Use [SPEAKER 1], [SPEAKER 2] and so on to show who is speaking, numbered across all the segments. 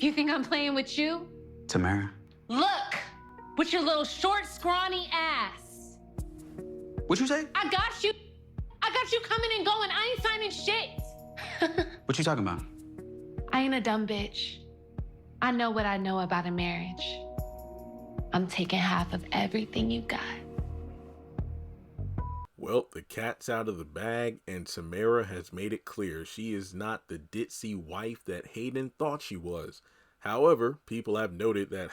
[SPEAKER 1] You think I'm playing with you?
[SPEAKER 2] Tamera.
[SPEAKER 1] Look, with your little short, scrawny ass.
[SPEAKER 2] What you say?
[SPEAKER 1] I got you coming and going. I ain't signing shit.
[SPEAKER 2] What you talking about?
[SPEAKER 1] I ain't a dumb bitch. I know what I know about a marriage. I'm taking half of everything you got.
[SPEAKER 3] Well, the cat's out of the bag, and Tamera has made it clear she is not the ditzy wife that Hayden thought she was. However, people have noted that,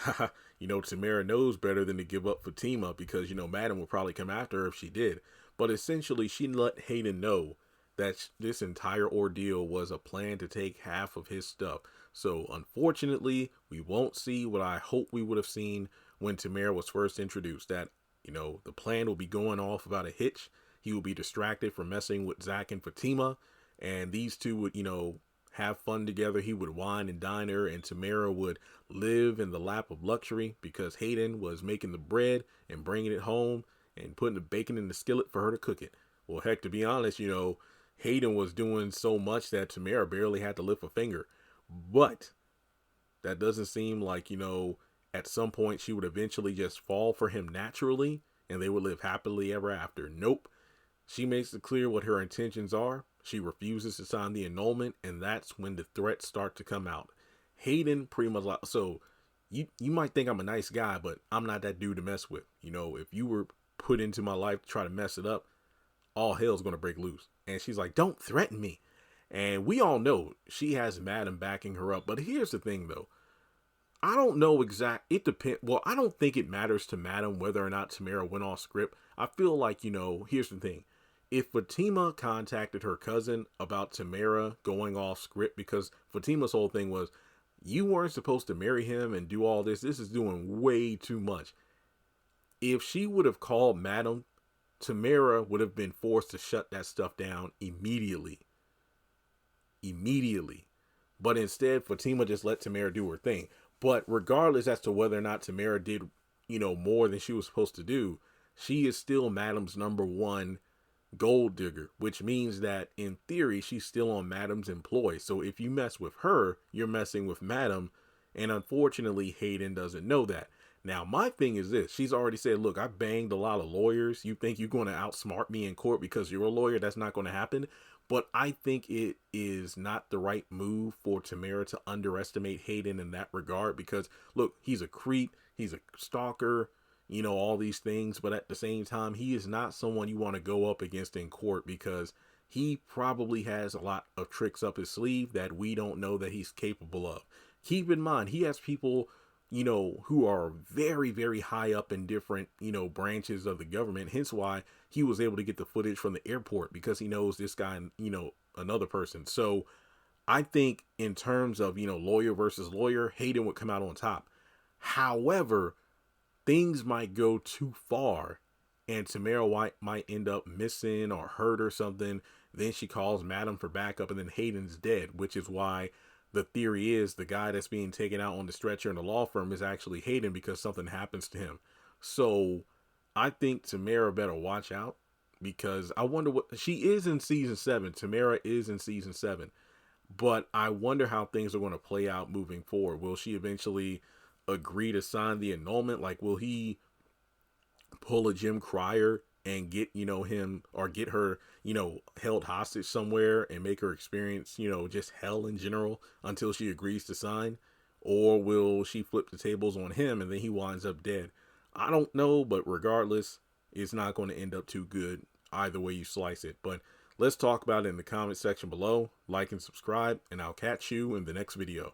[SPEAKER 3] Tamera knows better than to give up Fatima because, Madam would probably come after her if she did. But essentially, she let Hayden know that this entire ordeal was a plan to take half of his stuff. So, unfortunately, we won't see what I hope we would have seen when Tamera was first introduced. That, the plan will be going off without a hitch. He will be distracted from messing with Zach and Fatima, and these two would, have fun together. He would wine and dine her, and Tamera would live in the lap of luxury because Hayden was making the bread and bringing it home and putting the bacon in the skillet for her to cook it. Well, heck, to be honest, Hayden was doing so much that Tamera barely had to lift a finger. But that doesn't seem like, at some point she would eventually just fall for him naturally and they would live happily ever after. Nope. She makes it clear what her intentions are. She refuses to sign the annulment, and that's when the threats start to come out. Hayden pretty much like, so you might think I'm a nice guy, but I'm not that dude to mess with. If you were put into my life to try to mess it up, all hell's going to break loose. And she's like, don't threaten me. And we all know she has Madam backing her up. But here's the thing, though. I don't know it depends. Well, I don't think it matters to Madam whether or not Tamera went off script. I feel like, here's the thing. If Fatima contacted her cousin about Tamera going off script, because Fatima's whole thing was, you weren't supposed to marry him and do all this. This is doing way too much. If she would have called Madam, Tamera would have been forced to shut that stuff down immediately. But instead, Fatima just let Tamera do her thing. But regardless as to whether or not Tamera did, more than she was supposed to do, she is still Madam's number one gold digger, which means that in theory, she's still on Madam's employ. So if you mess with her, you're messing with Madam. And unfortunately, Hayden doesn't know that. Now, my thing is this. She's already said, look, I banged a lot of lawyers. You think you're going to outsmart me in court because you're a lawyer? That's not going to happen. But I think it is not the right move for Tamera to underestimate Hayden in that regard because, look, he's a creep. He's a stalker, all these things. But at the same time, he is not someone you want to go up against in court because he probably has a lot of tricks up his sleeve that we don't know that he's capable of. Keep in mind, he has people, who are very, very high up in different, branches of the government. Hence why he was able to get the footage from the airport because he knows this guy and, another person. So I think in terms of, lawyer versus lawyer, Hayden would come out on top. However, things might go too far and Tamera might end up missing or hurt or something. Then she calls Madam for backup and then Hayden's dead, which is why the theory is the guy that's being taken out on the stretcher in the law firm is actually Hayden because something happens to him. So I think Tamera better watch out because I wonder what she is in season 7. Tamera is in season 7, but I wonder how things are going to play out moving forward. Will she eventually agree to sign the annulment? Like, will he pull a Jim Cryer and get, him or get her, held hostage somewhere and make her experience, just hell in general until she agrees to sign? Or will she flip the tables on him and then he winds up dead? I don't know, but regardless, it's not going to end up too good either way you slice it. But let's talk about it in the comment section below. Like and subscribe, and I'll catch you in the next video.